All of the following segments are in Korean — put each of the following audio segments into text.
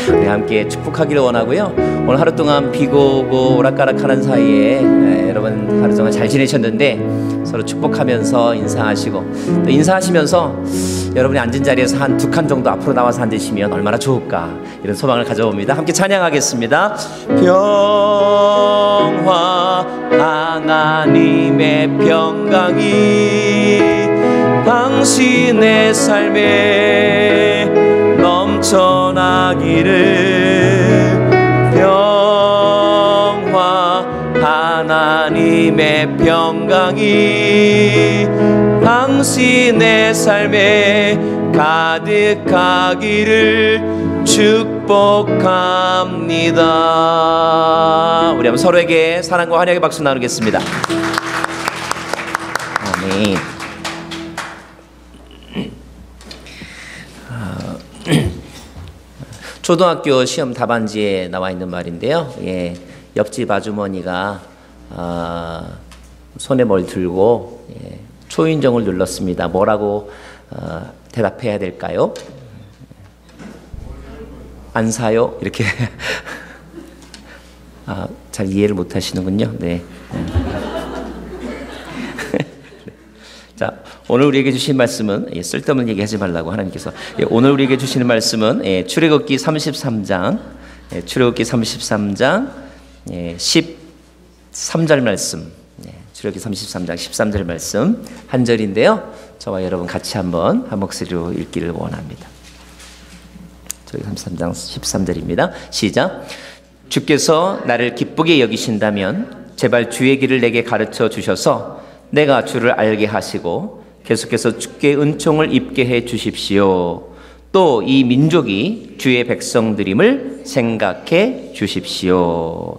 우리 함께 축복하기를 원하고요. 오늘 하루 동안 비고 오고 오락가락하는 사이에 여러분 하루 동안 잘 지내셨는데 서로 축복하면서 인사하시고, 또 인사하시면서 여러분이 앉은 자리에서 한 두 칸 정도 앞으로 나와서 앉으시면 얼마나 좋을까, 이런 소망을 가져봅니다. 함께 찬양하겠습니다. 평화 하나님의 평강이 당신의 삶에 넘쳐나기를. 평화 하나님의 평강이 당신의 삶에 가득하기를 축복합니다. 우리 한번 서로에게 사랑과 환영의 박수 나누겠습니다. 아멘. 초등학교 시험 답안지에 나와 있는 말인데요. 옆집 아주머니가 손에 뭘 들고 초인종을 눌렀습니다. 뭐라고 대답해야 될까요? 안 사요? 이렇게. 잘 이해를 못 하시는군요. 네. 자, 오늘 우리에게 주신 말씀은, 쓸데없는 얘기하지 말라고 하나님께서, 오늘 우리에게 주시는 말씀은 출애굽기 33장, 출애굽기 33장 13절 말씀, 출애굽기 33장 13절 말씀 한 절인데요. 저와 여러분 같이 한번 한 목소리로 읽기를 원합니다. 출애굽기 33장 13절입니다. 시작. 주께서 나를 기쁘게 여기신다면 제발 주의 길을 내게 가르쳐 주셔서 내가 주를 알게 하시고 계속해서 주께 은총을 입게 해 주십시오. 또 이 민족이 주의 백성들임을 생각해 주십시오.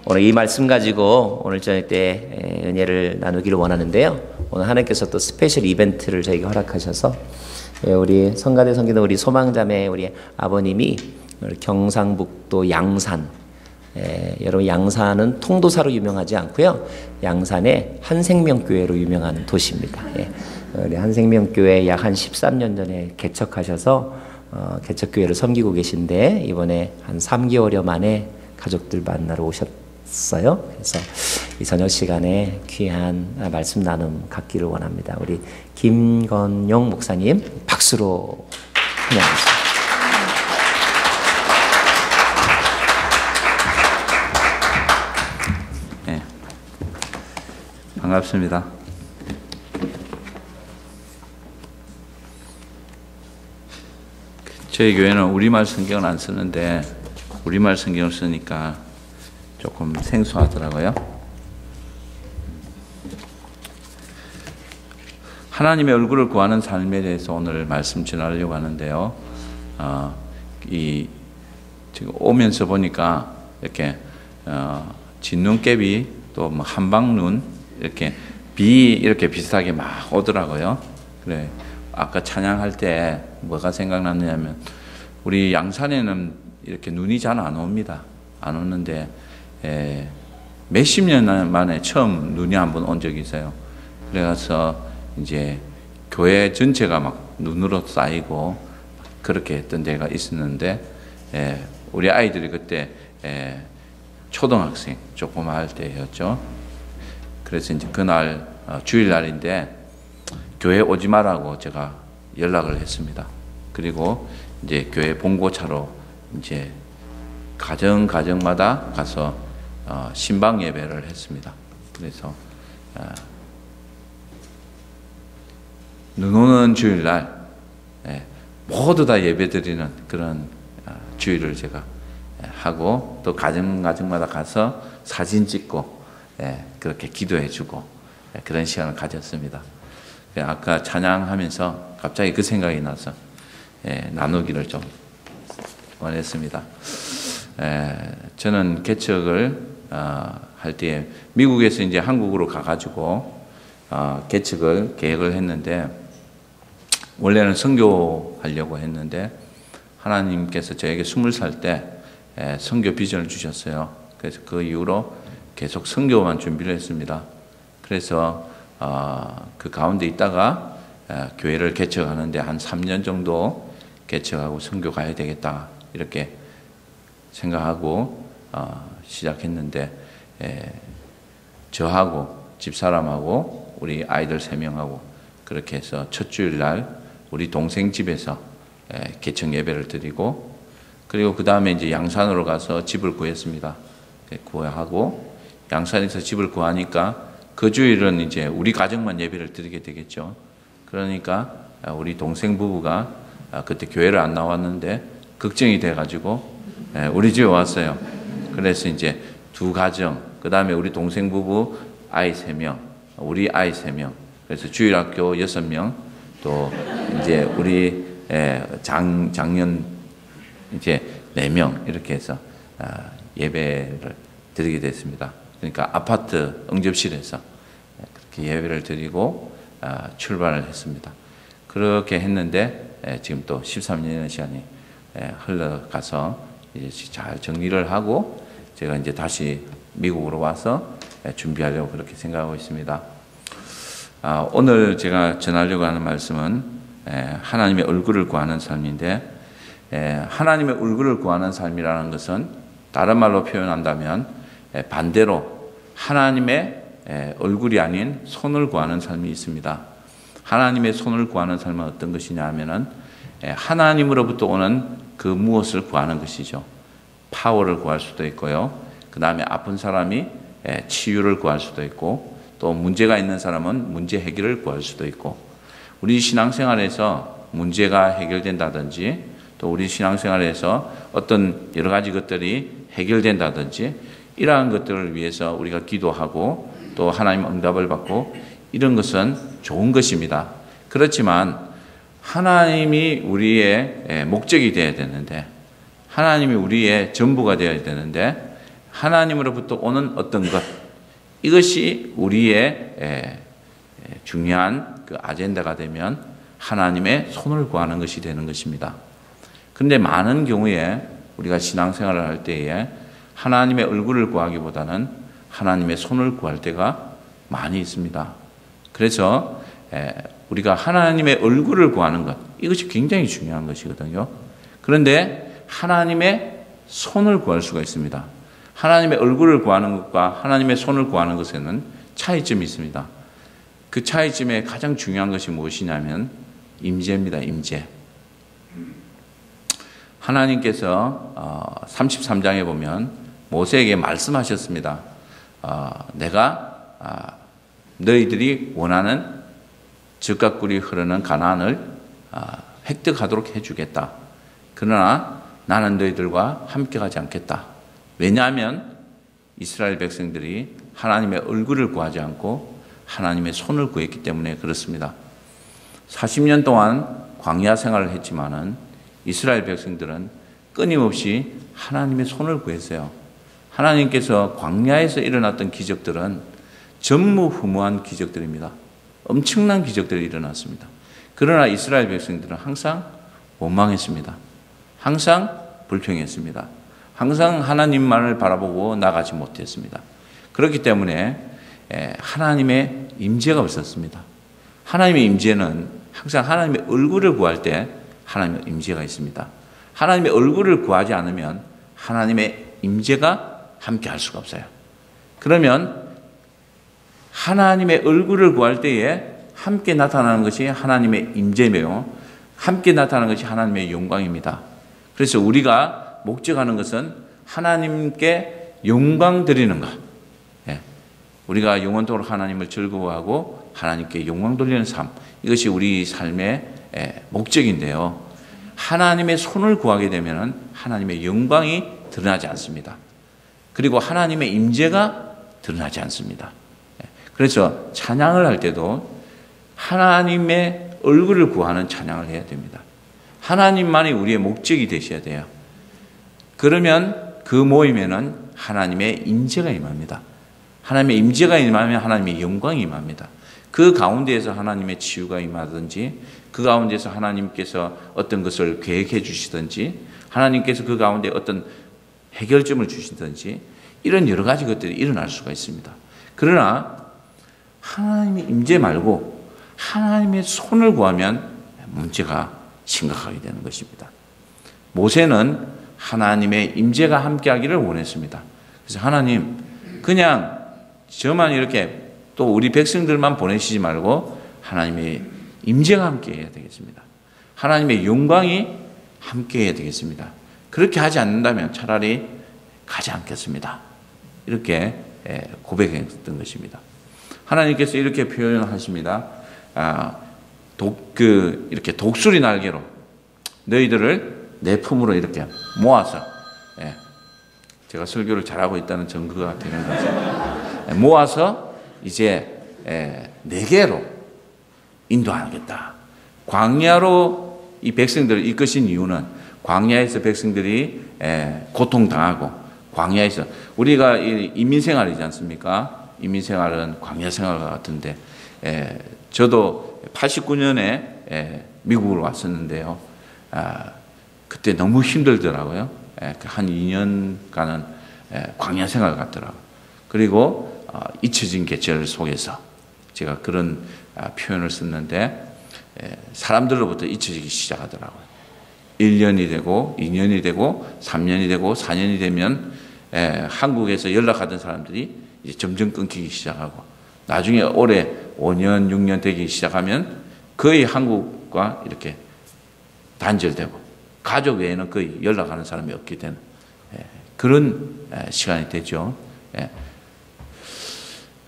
오늘 이 말씀 가지고 오늘 저녁 때 은혜를 나누기를 원하는데요. 오늘 하나님께서 또 스페셜 이벤트를 저에게 허락하셔서 우리 성가대 성기는 우리 소망자매 우리 아버님이 경상북도 양산, 여러분 양산은 통도사로 유명하지 않고요. 양산의 한생명교회로 유명한 도시입니다. 우리 한생명교회 약 한 13년 전에 개척하셔서 개척교회를 섬기고 계신데 이번에 한 3개월여 만에 가족들 만나러 오셨어요. 그래서 이 저녁 시간에 귀한 말씀 나눔 갖기를 원합니다. 우리 김건용 목사님 박수로 환영하겠습니다. 반갑습니다. 저희 교회는 우리말 성경을 안 쓰는데 우리말 성경을 쓰니까 조금 생소하더라고요. 하나님의 얼굴을 구하는 삶에 대해서 오늘 말씀 전하려고 하는데요. 지금 오면서 보니까 이렇게 진눈깨비 또 뭐 한방눈 이렇게 이렇게 비슷하게 막 오더라고요. 그래, 아까 찬양할 때 뭐가 생각났냐면 우리 양산에는 이렇게 눈이 잘 안 옵니다. 안 오는데 몇십 년 만에 처음 눈이 한번 온 적이 있어요. 그래서 이제 교회 전체가 막 눈으로 쌓이고 그렇게 했던 데가 있었는데 우리 아이들이 그때 초등학생 조그마할 때였죠. 그래서 이제 그날 주일날인데 교회 오지 말라고 제가 연락을 했습니다. 그리고 이제 교회 봉고차로 이제 가정마다 가서 신방 예배를 했습니다. 그래서 눈 오는 주일날 모두 다 예배드리는 그런 주일을 제가 하고 또 가정마다 가서 사진 찍고 그렇게 기도해주고 그런 시간을 가졌습니다. 아까 찬양하면서 갑자기 그 생각이 나서 나누기를 좀 원했습니다. 저는 개척을 할 때 미국에서 이제 한국으로 가가지고 개척을 계획을 했는데 원래는 선교하려고 했는데 하나님께서 저에게 20살 때 선교 비전을 주셨어요. 그래서 그 이후로 계속 선교만 준비를 했습니다. 그래서 그 가운데 있다가 교회를 개척하는데 한 3년 정도 개척하고 선교 가야 되겠다 이렇게 생각하고 시작했는데 저하고 집사람하고 우리 아이들 3명하고 그렇게 해서 첫 주일날 우리 동생 집에서 개청 예배를 드리고 그리고 그 다음에 이제 양산으로 가서 집을 구했습니다. 구하고 양산에서 집을 구하니까 그 주일은 이제 우리 가정만 예배를 드리게 되겠죠. 그러니까 우리 동생 부부가 그때 교회를 안 나왔는데 걱정이 돼가지고 우리 집에 왔어요. 그래서 이제 2가정, 그 다음에 우리 동생 부부 아이 3명, 우리 아이 3명, 그래서 주일학교 6명, 또 이제 우리 장년 이제 4명 이렇게 해서 예배를 드리게 됐습니다. 그러니까 아파트 응접실에서 그렇게 예배를 드리고 출발을 했습니다. 그렇게 했는데 지금 또 13년의 시간이 흘러가서 이제 잘 정리를 하고 제가 이제 다시 미국으로 와서 준비하려고 그렇게 생각하고 있습니다. 오늘 제가 전하려고 하는 말씀은 하나님의 얼굴을 구하는 삶인데 하나님의 얼굴을 구하는 삶이라는 것은 다른 말로 표현한다면 반대로 하나님의 얼굴이 아닌 손을 구하는 삶이 있습니다. 하나님의 손을 구하는 삶은 어떤 것이냐 하면은 하나님으로부터 오는 그 무엇을 구하는 것이죠. 파워를 구할 수도 있고요. 그 다음에 아픈 사람이 치유를 구할 수도 있고 또 문제가 있는 사람은 문제 해결을 구할 수도 있고 우리 신앙생활에서 문제가 해결된다든지 또 우리 신앙생활에서 어떤 여러 가지 것들이 해결된다든지 이러한 것들을 위해서 우리가 기도하고 또 하나님 응답을 받고 이런 것은 좋은 것입니다. 그렇지만 하나님이 우리의 목적이 되어야 되는데 하나님이 우리의 전부가 되어야 되는데 하나님으로부터 오는 어떤 것 이것이 우리의 중요한 그 아젠다가 되면 하나님의 손을 구하는 것이 되는 것입니다. 그런데 많은 경우에 우리가 신앙생활을 할 때에 하나님의 얼굴을 구하기보다는 하나님의 손을 구할 때가 많이 있습니다. 그래서 우리가 하나님의 얼굴을 구하는 것 이것이 굉장히 중요한 것이거든요. 그런데 하나님의 손을 구할 수가 있습니다. 하나님의 얼굴을 구하는 것과 하나님의 손을 구하는 것에는 차이점이 있습니다. 그 차이점의 가장 중요한 것이 무엇이냐면 임재입니다. 임재. 하나님께서 33장에 보면 모세에게 말씀하셨습니다. 내가 너희들이 원하는 젖과 꿀이 흐르는 가나안을 획득하도록 해주겠다. 그러나 나는 너희들과 함께 가지 않겠다. 왜냐하면 이스라엘 백성들이 하나님의 얼굴을 구하지 않고 하나님의 손을 구했기 때문에 그렇습니다. 40년 동안 광야 생활을 했지만은 이스라엘 백성들은 끊임없이 하나님의 손을 구했어요. 하나님께서 광야에서 일어났던 기적들은 전무후무한 기적들입니다. 엄청난 기적들이 일어났습니다. 그러나 이스라엘 백성들은 항상 원망했습니다. 항상 불평했습니다. 항상 하나님만을 바라보고 나가지 못했습니다. 그렇기 때문에 하나님의 임재가 없었습니다. 하나님의 임재는 항상 하나님의 얼굴을 구할 때 하나님의 임재가 있습니다. 하나님의 얼굴을 구하지 않으면 하나님의 임재가 함께 할 수가 없어요. 그러면 하나님의 얼굴을 구할 때에 함께 나타나는 것이 하나님의 임재며 함께 나타나는 것이 하나님의 영광입니다. 그래서 우리가 목적하는 것은 하나님께 영광 드리는 것. 우리가 영원토록 하나님을 즐거워하고 하나님께 영광 돌리는 삶. 이것이 우리 삶의 목적인데요. 하나님의 손을 구하게 되면 하나님의 영광이 드러나지 않습니다. 그리고 하나님의 임재가 드러나지 않습니다. 그래서 찬양을 할 때도 하나님의 얼굴을 구하는 찬양을 해야 됩니다. 하나님만이 우리의 목적이 되셔야 돼요. 그러면 그 모임에는 하나님의 임재가 임합니다. 하나님의 임재가 임하면 하나님의 영광이 임합니다. 그 가운데에서 하나님의 치유가 임하든지 그 가운데서 하나님께서 어떤 것을 계획해 주시든지 하나님께서 그 가운데 어떤 해결점을 주시든지 이런 여러 가지 것들이 일어날 수가 있습니다. 그러나 하나님의 임재 말고 하나님의 손을 구하면 문제가 심각하게 되는 것입니다. 모세는 하나님의 임재가 함께하기를 원했습니다. 그래서 하나님 그냥 저만 이렇게 또 우리 백성들만 보내시지 말고 하나님의 임재가 함께해야 되겠습니다. 하나님의 영광이 함께해야 되겠습니다. 그렇게 하지 않는다면 차라리 가지 않겠습니다. 이렇게 고백했던 것입니다. 하나님께서 이렇게 표현하십니다. 이렇게 독수리 날개로 너희들을 내 품으로 이렇게 모아서, 제가 설교를 잘하고 있다는 증거가 되는 거죠. 모아서 이제 내게로 인도하겠다. 광야로 이 백성들을 이끄신 이유는 광야에서 백성들이 고통당하고 광야에서 우리가 인민생활이지 않습니까? 인민생활은 광야 생활과 같은데 저도 89년에 미국으로 왔었는데요. 그때 너무 힘들더라고요. 한 2년간은 광야 생활 같더라고요. 그리고 잊혀진 계절 속에서 제가 그런 표현을 썼는데 사람들로부터 잊혀지기 시작하더라고요. 1년이 되고 2년이 되고 3년이 되고 4년이 되면 한국에서 연락하던 사람들이 이제 점점 끊기기 시작하고 나중에 올해 5년 6년 되기 시작하면 거의 한국과 이렇게 단절되고 가족 외에는 거의 연락하는 사람이 없게 되는 그런 시간이 되죠.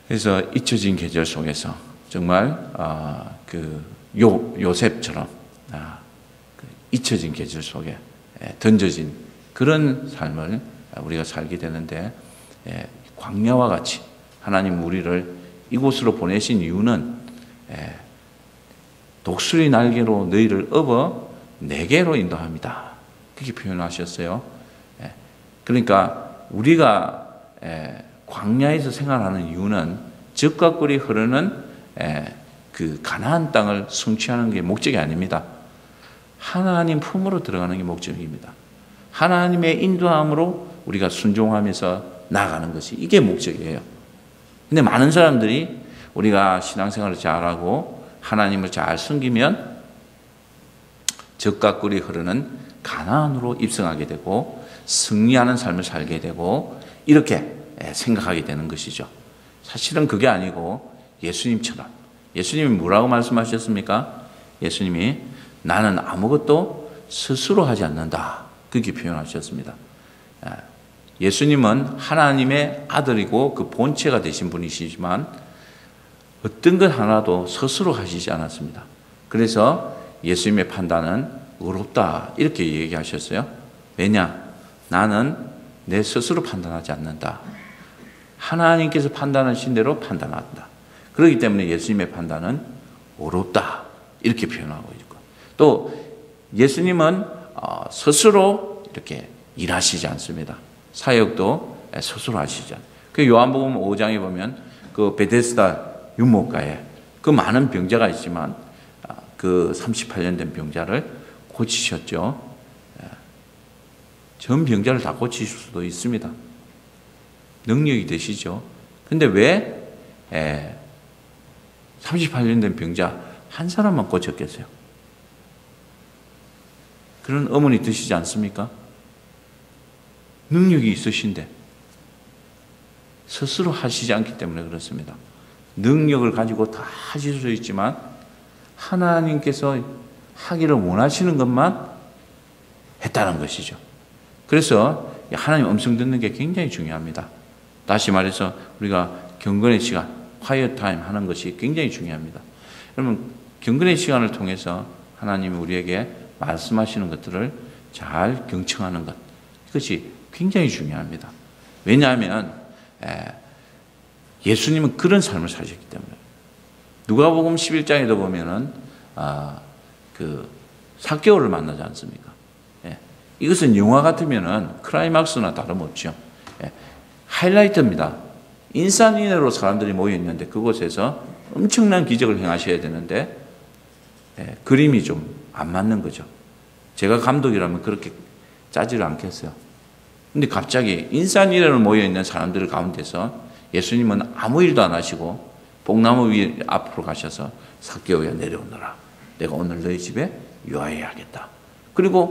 그래서 잊혀진 계절 속에서 정말 요셉처럼 잊혀진 계절 속에 던져진 그런 삶을 우리가 살게 되는데 광야와 같이 하나님 우리를 이곳으로 보내신 이유는 독수리 날개로 너희를 업어 내게로 인도합니다. 그렇게 표현하셨어요. 그러니까 우리가 광야에서 생활하는 이유는 젖과 꿀이 흐르는 그 가나안 땅을 성취하는 게 목적이 아닙니다. 하나님 품으로 들어가는 게 목적입니다. 하나님의 인도함으로 우리가 순종하면서 나아가는 것이 이게 목적이에요. 근데 많은 사람들이 우리가 신앙생활을 잘하고 하나님을 잘 섬기면 젖과 꿀이 흐르는 가나안으로 입성하게 되고 승리하는 삶을 살게 되고 이렇게 생각하게 되는 것이죠. 사실은 그게 아니고 예수님처럼 예수님이 뭐라고 말씀하셨습니까? 예수님이 나는 아무것도 스스로 하지 않는다. 그렇게 표현하셨습니다. 예수님은 하나님의 아들이고 그 본체가 되신 분이시지만 어떤 것 하나도 스스로 하시지 않았습니다. 그래서 예수님의 판단은 의롭다 이렇게 얘기하셨어요. 왜냐? 나는 내 스스로 판단하지 않는다. 하나님께서 판단하신 대로 판단한다. 그렇기 때문에 예수님의 판단은 의롭다 이렇게 표현하고 있고 또 예수님은 스스로 이렇게 일하시지 않습니다. 사역도 스스로 하시지 않아요. 그 요한복음 5장에 보면 그 베데스다 유목가에 그 많은 병자가 있지만 그 38년 된 병자를 고치셨죠. 전 병자를 다 고치실 수도 있습니다. 능력이 되시죠. 근데 왜 38년 된 병자 한 사람만 고쳤겠어요? 그런 어머니 드시지 않습니까? 능력이 있으신데 스스로 하시지 않기 때문에 그렇습니다. 능력을 가지고 다 하실 수 있지만 하나님께서 하기를 원하시는 것만 했다는 것이죠. 그래서 하나님 음성 듣는 게 굉장히 중요합니다. 다시 말해서 우리가 경건의 시간, 화이어 타임 하는 것이 굉장히 중요합니다. 여러분 경건의 시간을 통해서 하나님이 우리에게 말씀하시는 것들을 잘 경청하는 것, 이것이 굉장히 중요합니다. 왜냐하면 예수님은 그런 삶을 사셨기 때문에. 누가복음 11장에도 보면은 그 삭개오를 만나지 않습니까? 이것은 영화 같으면은 클라이막스나 다름없죠. 하이라이트입니다. 인산인해로 사람들이 모여 있는데 그곳에서 엄청난 기적을 행하셔야 되는데 그림이 좀 안 맞는 거죠. 제가 감독이라면 그렇게 짜지를 않겠어요. 근데 갑자기 인산인해로 모여 있는 사람들 가운데서 예수님은 아무 일도 안 하시고 뽕나무 위 앞으로 가셔서 삭개오야 내려오너라. 내가 오늘 너희 집에 유하여야겠다. 그리고